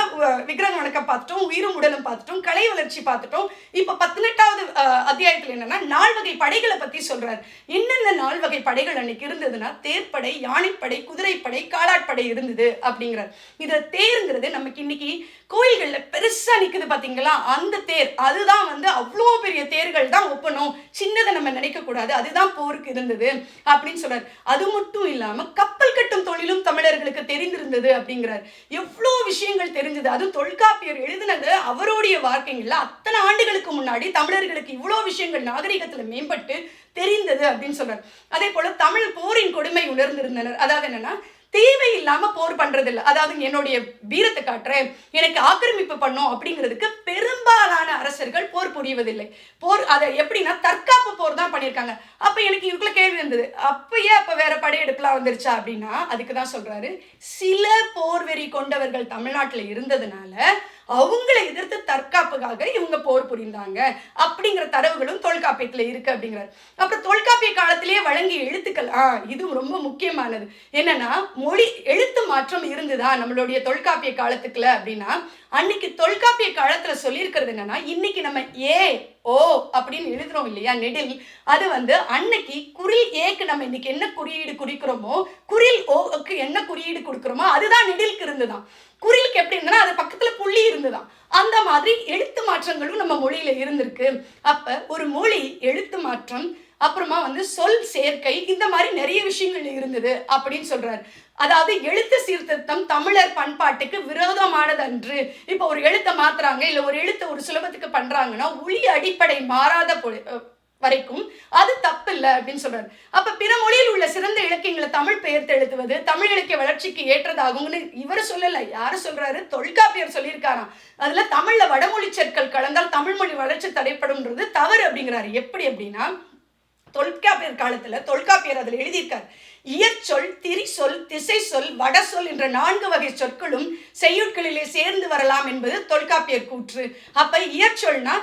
விக்கிரக வணக்கம் பார்த்துட்டோம், உயிரும் உடலும் பார்த்துட்டோம், கலை வளர்ச்சி பார்த்துட்டோம். இப்ப 18வது அத்தியாயத்துல என்னன்னா 4 வகை படைகளை பத்தி சொல்றாரு. என்னென்ன 4 வகை படைகள் அன்னைக்கு இருந்ததுன்னா, தேர்ப்படை, யானைப்படை, குதிரைப்படை, காலாட்படை இருந்தது அப்படிங்கிறார். இதுல தேருங்கிறது நமக்கு இன்னைக்கு கோயில்கள்ல பெருசா நிக்குது பாத்தீங்களா, அந்த தேர், அதுதான் அவ்வளோ பெரிய தேர்கள் தான் ஒப்பனும், சின்னதை நம்ம நினைக்க கூடாது, அதுதான் போருக்கு இருந்தது அப்படின்னு சொல்றாரு. அது மட்டும் இல்லாம கப்பல் கட்டும் தொழிலும் தமிழர்களுக்கு தெரிந்திருந்தது அப்படிங்கிறார். எவ்வளோ விஷயங்கள் தெரிஞ்சது, அது தொல்காப்பியர் எழுதினது அவருடைய வாழ்க்கைகள்ல அத்தனை ஆண்டுகளுக்கு முன்னாடி தமிழர்களுக்கு இவ்வளோ விஷயங்கள் நாகரிகத்துல மேம்பட்டு தெரிந்தது அப்படின்னு சொல்றாரு. அதே போல தமிழ் போரின் கொடுமை உணர்ந்திருந்தனர். அதாவது என்னன்னா, தேவையில்லாம போர் பண்றது இல்லை. அதாவது என்னுடைய வீரத்தை காட்டுறேன், எனக்கு ஆக்கிரமிப்பு பண்ணும் அப்படிங்கிறதுக்கு பெரும்பாலான அரசர்கள் போர் புரிவதில்லை. போர் அதை எப்படின்னா தற்காப்பு போர் தான் பண்ணியிருக்காங்க. அப்ப எனக்கு இதுக்குள்ள கேள்வி இருந்தது, அப்ப வேற படையெடுப்புலாம் வந்துருச்சா அப்படின்னா அதுக்கு தான் சொல்றாரு, சில போர்வெறி கொண்டவர்கள் தமிழ்நாட்டில் இருந்ததுனால அவங்களை எதிர்த்து தற்காப்புக்காக இவங்க போர் புரிந்தாங்க அப்படிங்கிற தரவுகளும் தொல்காப்பியத்துல இருக்கு அப்படிங்கிறார். அப்புறம் தொல்காப்பிய காலத்திலேயே வழங்கிய எழுத்துக்கள் இது ரொம்ப முக்கியமானது. என்னன்னா மொழி எழுத்து மாற்றம் இருந்துதா நம்மளுடைய தொல்காப்பிய காலத்துக்குள்ள அப்படின்னா, அன்னைக்கு தொல்காப்பிய காலத்துல சொல்லியிருக்கிறது என்னன்னா, இன்னைக்கு நம்ம ஏ ஓ அப்படின்னு எழுதுறோம் இல்லையா நெடில், அது அன்னைக்கு குறில் ஏக்கு நம்ம இன்னைக்கு என்ன குறியீடு குறிக்கிறோமோ, குறில் ஓக்கு என்ன குறியீடு கொடுக்கிறோமோ அதுதான் நெடிலுக்கு இருந்துதான். குறிலுக்கு எப்படி இருந்ததுன்னா அது பக்கத்துல புள்ளி இருந்துதான். அந்த மாதிரி எழுத்து மாற்றங்களும் நம்ம மொழியில இருந்திருக்கு. அப்ப ஒரு மொழி எழுத்து மாற்றம், அப்புறமா சொல் சேர்க்கை, இந்த மாதிரி நிறைய விஷயங்கள் இருந்தது அப்படின்னு சொல்றாரு. அதாவது எழுத்து சீர்திருத்தம் தமிழர் பண்பாட்டுக்கு விரோதமானது அன்று. இப்போ ஒரு எழுத்தை மாத்துறாங்க, இல்ல ஒரு எழுத்தை ஒரு சுலபத்துக்கு பண்றாங்கன்னா ஒளி அடிப்படை மாறாத வரைக்கும் அது தப்பு இல்லை அப்படின்னு சொல்றாரு. அப்ப பிற மொழியில் உள்ள சிறந்த இலக்கியங்களை தமிழ் பெயர்த்து எழுதுவது தமிழ் இலக்கிய வளர்ச்சிக்கு ஏற்றதாகும்னு இவர் சொல்லல, யாரு சொல்றாரு, தொல்காப்பியர் சொல்லியிருக்காராம். அதுல தமிழ்ல வடமொழி சொற்கள் கலந்தால் தமிழ் மொழி வளர்ச்சி தடைப்படும்ன்றது தவறு அப்படிங்கிறாரு. எப்படி அப்படின்னா, தொல்காப்பியர் காலத்துல தொல்காப்பியர் அதுல எழுதியிருக்காரு, இயற்சொல், திரிசொல், திசை சொல், வட சொல் என்ற 4 வகை சொற்களும் செய்யுட்களிலே சேர்ந்து வரலாம் என்பது தொல்காப்பியர் கூற்று. அப்ப இயற்சொல்னா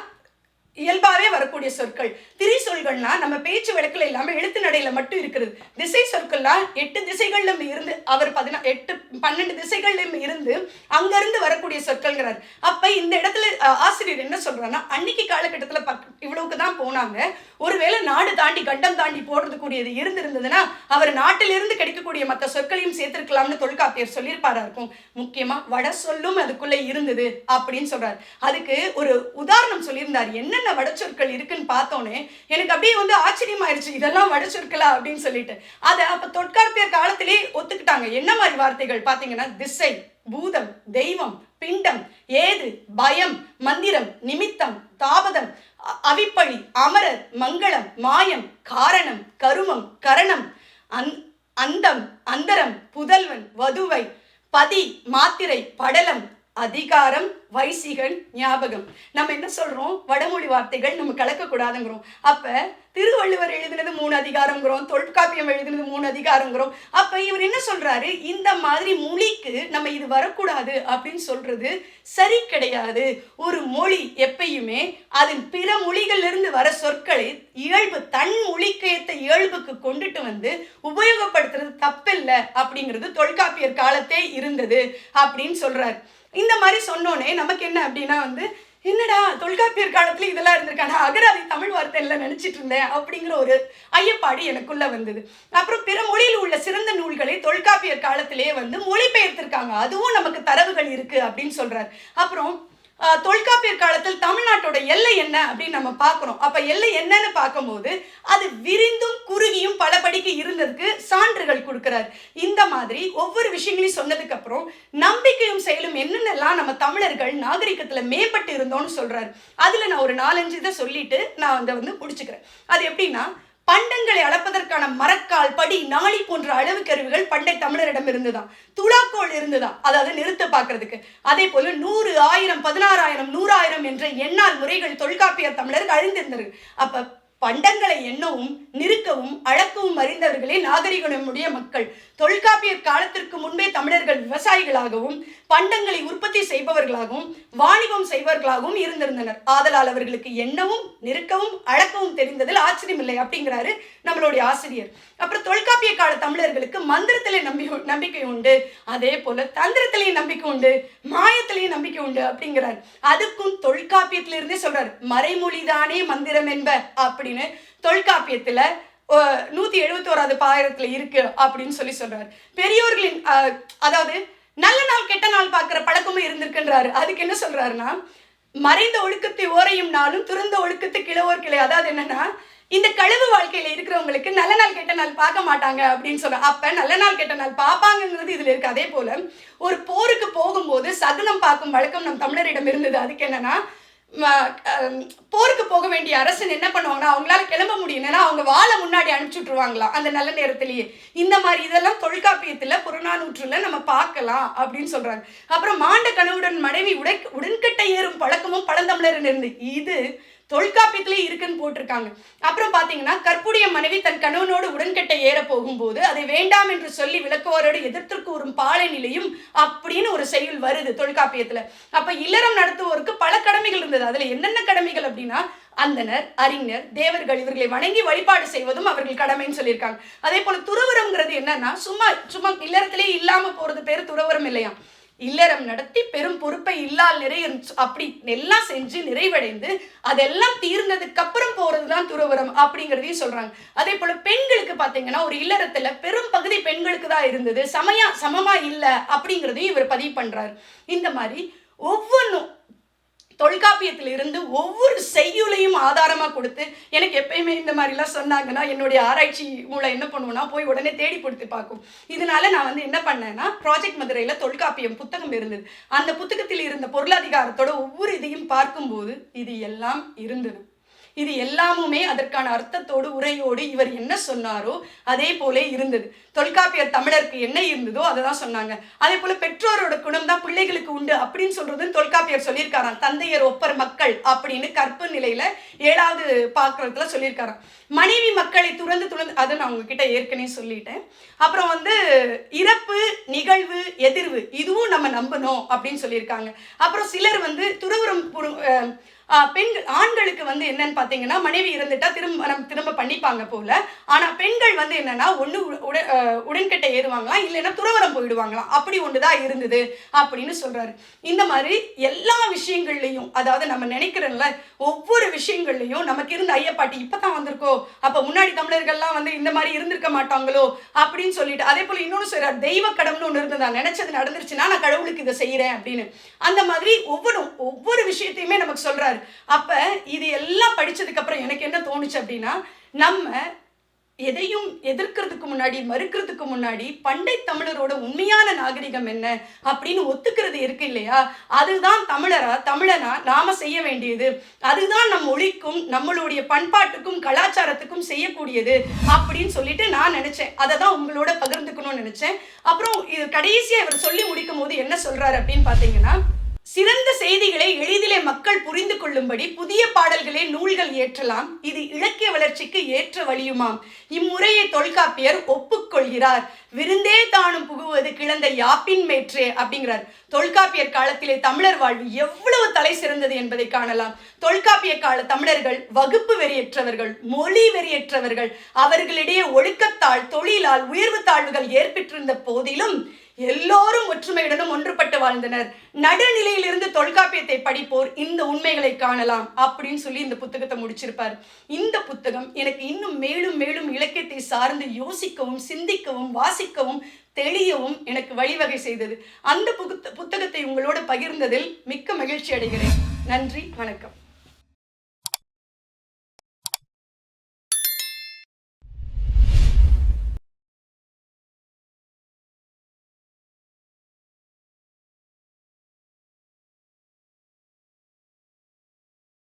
இயல்பாவே வரக்கூடிய சொற்கள், திரி சொல்கள்னா நம்ம பேச்சு வழக்கில் இல்லாம எழுத்து நடையில மட்டும் இருக்கிறது. திசை சொற்கள்லாம் 8 திசைகளிலும் இருந்து அவர் 12 திசைகளிலும் இருந்து அங்கிருந்து வரக்கூடிய சொற்கள்ங்கிறார். அப்ப இந்த இடத்துல ஆசிரியர் என்ன சொல்றாருன்னா, அன்னைக்கு காலகட்டத்துல இவ்வளவுக்கு தான் போனாங்க. ஒருவேளை நாடு தாண்டி கண்டம் தாண்டி போடுறதுக்கூடியது இருந்திருந்ததுன்னா அவர் நாட்டிலிருந்து கிடைக்கக்கூடிய மற்ற சொற்களையும் சேர்த்திருக்கலாம்னு தொல்காப்பியர் சொல்லியிருப்பாரா இருக்கும். முக்கியமா வட சொல்லும் அதுக்குள்ள இருந்தது அப்படின்னு சொல்றாரு. அதுக்கு ஒரு உதாரணம் சொல்லியிருந்தார். என்ன வடச்சொற்கள் இருக்குன்னு பார்த்தோன்னே எனக்கு அப்படியே ஆச்சரியமாயிருச்சு, இதெல்லாம் வடச்சொற்களா அப்படின்னு சொல்லிட்டு. அதை அப்ப தொல்காப்பியர் காலத்திலே ஒத்துக்கிட்டாங்க. என்ன மாதிரி வார்த்தைகள் பார்த்தீங்கன்னா, திசை, பூதம், தெய்வம், பிண்டம், ஏது, பயம், மந்திரம், நிமித்தம், தாபதம், அவிப்பழி, அமரர், மங்களம், மாயம், காரணம், கருமம், கரணம், அந்தம், அந்தரம், புதல்வன், வதுவை, பதி, மாத்திரை, படலம், அதிகாரம், வைசிகன், ஞாபகம். நம்ம என்ன சொல்றோம், வடமொழி வார்த்தைகள் நம்ம கலக்கக்கூடாதுங்கிறோம். அப்ப திருவள்ளுவர் எழுதினது 3 அதிகாரங்கிறோம், தொல்காப்பியம் எழுதினது 3 அதிகாரங்கிறோம். அப்ப இவர் என்ன சொல்றாரு, இந்த மாதிரி மொழிக்கு நம்ம இது வரக்கூடாது அப்படின்னு சொல்றது சரி கிடையாது. ஒரு மொழி எப்பயுமே அதன் பிற மொழிகள்ல இருந்து வர சொற்களை இயல்பு தன் மொழிக்கு ஏற்ற இயல்புக்கு கொண்டுட்டு உபயோகப்படுத்துறது தப்பில்லை அப்படிங்கிறது தொல்காப்பியர் காலத்தே இருந்தது அப்படின்னு சொல்றாரு. இந்த மாதிரி சொன்னோன்னே நமக்கு என்ன அப்படின்னா என்னடா தொல்காப்பியர் காலத்துல இதெல்லாம் இருந்திருக்காங்க, அகராதி தமிழ் வார்த்தை எல்லாம் நினைச்சிட்டு இருந்தேன் அப்படிங்கிற ஒரு ஐயப்பாடு எனக்குள்ள வந்தது. அப்புறம் பிற மொழியில் உள்ள சிறந்த நூல்களை தொல்காப்பியர் காலத்திலேயே மொழிபெயர்த்திருக்காங்க, அதுவும் நமக்கு தரவுகள் இருக்கு அப்படின்னு சொல்றாரு. அப்புறம் தொல்காப்பியர் காலத்தில் தமிழ்நாட்டோட எல்லை என்ன அப்படின்னு நம்ம பார்க்கிறோம். அப்ப எல்லை என்னன்னு பார்க்கும்போது அது விரிந்தும் குறுகியும் பலபடிக்கு இருந்ததுக்கு சான்றுகள் கொடுக்கிறார். இந்த மாதிரி ஒவ்வொரு விஷயங்களையும் சொன்னதுக்கு அப்புறம் நம்பிக்கையும் செயலும் என்னென்னலாம் நம்ம தமிழர்கள் நாகரிகத்துல மேம்பட்டு இருந்தோம்னு சொல்றாரு. அதுல நான் ஒரு 4-5 இதை சொல்லிட்டு நான் முடிச்சுக்கிறேன். அது எப்படின்னா, பண்டங்களை அளப்பதற்கான மரக்கால், படி, நாளி போன்ற அளவு கருவிகள் பண்டை தமிழரிடம் இருந்துதான். துலாக்கோல் இருந்துதான், அதாவது நிறுத்த பார்க்கறதுக்கு. அதே போல 100, 1000, 16,000, 100,000 என்ற எண்ணால் முறைகள் தொல்காப்பியர் தமிழர்கள் அறிந்திருந்தது. அப்ப பண்டங்களை எண்ணவும் நிறுக்கவும் அளக்கவும் அறிந்தவர்களே நாகரிகமுடைய மக்கள். தொல்காப்பியர் காலத்திற்கு முன்பே தமிழர்கள் விவசாயிகளாகவும் பண்டங்களை உற்பத்தி செய்பவர்களாகவும் வாணிபம் செய்பவர்களாகவும் இருந்திருந்தனர். ஆதலால் அவர்களுக்கு எண்ணவும் நிறுக்கவும் அளக்கவும் தெரிந்ததில் ஆச்சரியமில்லை அப்படிங்கிறாரு நம்மளுடைய ஆசிரியர். அப்புறம் தொல்காப்பிய கால தமிழர்களுக்கு மந்திரத்திலே நம்பிக்கை உண்டு, அதே போல தந்திரத்திலேயே நம்பிக்கை உண்டு, மாயத்திலேயே நம்பிக்கை உண்டு அப்படிங்கிறார். அதுக்கும் தொல்காப்பியத்திலிருந்தே சொல்றாரு, மறைமொழிதானே மந்திரம் என்ப அப்படின்னு தொல்காப்பியத்துல 171வது பாயிரத்துல இருக்கு அப்படின்னு சொல்றாரு. பெரியோர்களின் அதாவது நல்ல நாள் கெட்ட நாள் பார்க்கிற பழக்கமும் இருந்திருக்குன்றாரு. அதுக்கு என்ன சொல்றாருன்னா, மறைந்த ஒழுக்கத்தை ஓரையும் நாளும் துறந்த ஒழுக்கத்தை கிழவோர் கிளை. அதாவது என்னன்னா, இந்த கழிவு வாழ்க்கையில இருக்கிறவங்களுக்கு நல்ல நாள் கெட்ட நாள் பார்க்க மாட்டாங்க அப்படின்னு சொல்றாங்க. அப்ப நல்ல நாள் கெட்ட நாள் பார்ப்பாங்கிறது இதுல இருக்கு. அதே போல ஒரு போருக்கு போகும்போது சகுனம் பார்க்கும் வழக்கம் நம் தமிழரிடம் இருந்தது. அதுக்கு என்னன்னா, போருக்கு போக வேண்டிய அரசன் என்ன பண்ணுவாங்கன்னா அவங்களால கிளம்ப முடியும்னா அவங்க வாழை முன்னாடி அனுப்பிச்சு விட்டுருவாங்களாம் அந்த நல்ல நேரத்திலேயே. இந்த மாதிரி இதெல்லாம் தொல்காப்பியத்தில் புறநானூற்றுல நம்ம பார்க்கலாம் அப்படின்னு சொல்றாங்க. அப்புறம் மாண்ட கணவுடன் மனைவி உடன்கட்டை ஏறும் பழக்கமும் பழந்தமிழர் இருந்து இது தொல்காப்பியத்திலே இருக்குன்னு போட்டிருக்காங்க. அப்புறம் பார்த்தீங்கன்னா கற்புடைய மனைவி தன் கணவனோடு உடன்கட்டை ஏற போகும்போது அதை வேண்டாம் என்று சொல்லி விளக்குவாரோடு எதிர்த்து கூறும் பாலை நிலையும் அப்படின்னு ஒரு செய்யுள் வருது தொல்காப்பியத்துல. அப்ப இல்லறம் நடத்துவோருக்கு பல கடமைகள் இருந்தது. அதுல என்னென்ன கடமைகள் அப்படின்னா அந்தனர், அறிஞர், தேவர்கள் இவர்களை வணங்கி வழிபாடு செய்வதும் அவர்கள் கடமைன்னு சொல்லியிருக்காங்க. அதே போல துறவரம்ங்கிறது என்னன்னா சும்மா சும்மா இல்லறத்திலே இல்லாம போறது பேரு துறவரம் இல்லையா. இல்லறம் நடத்தி பெரும் பொறுப்பை இல்லால் நிறைய அப்படி எல்லாம் செஞ்சு நிறைவடைந்து அதெல்லாம் தீர்ந்ததுக்கு அப்புறம் போறதுதான் துறவரம் அப்படிங்கிறதையும் சொல்றாங்க. அதே போல பெண்களுக்கு பாத்தீங்கன்னா ஒரு இல்லறத்துல பெரும் பகுதி பெண்களுக்கு தான் இருந்தது, சமமா இல்ல அப்படிங்கிறதையும் இவர் பதிவு பண்றாரு. இந்த மாதிரி ஒவ்வொன்றும் தொல்காப்பியத்தில் இருந்து ஒவ்வொரு செய்யுளையும் ஆதாரமாக கொடுத்து எனக்கு எப்பயுமே இந்த மாதிரிலாம் சொன்னாங்கன்னா என்னுடைய ஆராய்ச்சி மூலம் என்ன பண்ணுவோம்னா போய் உடனே தேடி கொடுத்து பார்க்கும். இதனால நான் என்ன பண்ணேன்னா ப்ராஜெக்ட் மதுரையில் தொல்காப்பியம் புத்தகம் இருந்தது. அந்த புத்தகத்தில் இருந்த பொருளாதாரத்தோட ஒவ்வொரு இதையும் பார்க்கும்போது இது எல்லாம் இருந்தது. இது எல்லாமுமே அதற்கான அர்த்தத்தோடு உரையோடு இவர் என்ன சொன்னாரோ அதே போல இருந்தது. தொல்காப்பியர் தமிழருக்கு என்ன இருந்ததோ அதை தான் சொன்னாங்க. அதே போல பெற்றோரோட குணம் தான் பிள்ளைகளுக்கு உண்டு அப்படின்னு சொல்றதுன்னு தொல்காப்பியர் சொல்லியிருக்காராம். தந்தையர் ஒப்பர் மக்கள் அப்படின்னு கற்பு நிலையில 7வது பாக்குறதுல சொல்லியிருக்காராம். மனைவி மக்களை துறந்து அதை நான் உங்ககிட்ட ஏற்கனவே சொல்லிட்டேன். அப்புறம் இறப்பு, நிகழ்வு, எதிர்வு இதுவும் நம்ம நம்பணும் அப்படின்னு சொல்லியிருக்காங்க. அப்புறம் சிலர் துறவரம் பெண்கள் ஆண்களுக்கு என்னன்னு பார்த்தீங்கன்னா மனைவி இருந்துட்டா திரும்ப பண்ணிப்பாங்க போல. ஆனால் பெண்கள் என்னன்னா ஒன்று உடன்கட்டை ஏறுவாங்களாம், இல்லைன்னா துறவரம் போயிடுவாங்களாம். அப்படி ஒன்றுதான் இருந்தது அப்படின்னு சொல்றாரு. இந்த மாதிரி எல்லா விஷயங்கள்லையும் அதாவது நம்ம நினைக்கிறோம்ல ஒவ்வொரு விஷயங்கள்லையும் நமக்கு இருந்த ஐயப்பாட்டி இப்பதான் வந்திருக்கோ அப்ப முன்னாடி தமிழர்கள்லாம் இந்த மாதிரி இருந்திருக்க மாட்டாங்களோ அப்படின்னு சொல்லிட்டு. அதே போல இன்னொன்று சொல்றாரு, தெய்வ கடவுள்னு ஒன்று இருந்ததா, நினைச்சது நடந்துருச்சுன்னா நான் கடவுளுக்கு இதை செய்யறேன் அப்படின்னு. அந்த மாதிரி ஒவ்வொரு விஷயத்தையுமே நமக்கு சொல்றாரு. அப்ப இது எல்லாம் படிச்சதுக்கு அப்புறம் எனக்கு என்ன தோணுச்சு அப்படின்னா நம்ம எதையும் எதிர்க்கிறதுக்கு முன்னாடி மறுக்கிறதுக்கு முன்னாடி பண்டை தமிழரோட உண்மையான நாகரிகம் என்ன அப்படின்னு ஒத்துக்கிறது இருக்கு இல்லையா, அதுதான் தமிழனா நாம செய்ய வேண்டியது. அதுதான் நம் மொழிக்கும் நம்மளுடைய பண்பாட்டுக்கும் கலாச்சாரத்துக்கும் செய்யக்கூடியது அப்படின்னு சொல்லிட்டு நான் நினைச்சேன். அதை தான் உங்களோட பகிர்ந்துக்கணும்னு நினைச்சேன். அப்புறம் இது கடைசியா இவர் சொல்லி முடிக்கும் போது என்ன சொல்றாரு அப்படின்னு பாத்தீங்கன்னா, சிறந்த செய்திகளை எளிதிலே மக்கள் புரிந்து கொள்ளும்படி புதிய பாடல்களே நூல்கள் ஏற்றலாம், இது இலக்கிய வளர்ச்சிக்கு ஏற்ற வழியுமாம். இம்முறையை தொல்காப்பியர் ஒப்புக்கொள்கிறார். விருந்தே தானும் புகுவது கிளந்த யாப்பின் மேற்றே அப்படிங்கிறார். தொல்காப்பியர் காலத்திலே தமிழர் வாழ்வு எவ்வளவு தலை சிறந்தது என்பதை காணலாம். தொல்காப்பிய கால தமிழர்கள் வகுப்பு வெறியற்றவர்கள், மொழி வெறியற்றவர்கள். அவர்களிடையே ஒழுக்கத்தால் தொழிலால் உயர்வு தாழ்வுகள் ஏற்பட்டிருந்த போதிலும் எல்லோரும் ஒற்றுமையுடனும் ஒன்றுபட்டு வாழ்ந்தனர். நடுநிலையிலிருந்து தொல்காப்பியத்தை படிப்போர் இந்த உண்மைகளை காணலாம் அப்படின்னு சொல்லி இந்த புத்தகத்தை முடிச்சிருப்பார். இந்த புத்தகம் எனக்கு இன்னும் மேலும் மேலும் இலக்கியத்தை சார்ந்து யோசிக்கவும், சிந்திக்கவும், வாசிக்கவும், தெளியவும் எனக்கு வழிவகை செய்தது. அந்த புத்தகத்தை உங்களோட பகிர்ந்ததில் மிக்க மகிழ்ச்சி அடைகிறேன். நன்றி, வணக்கம்.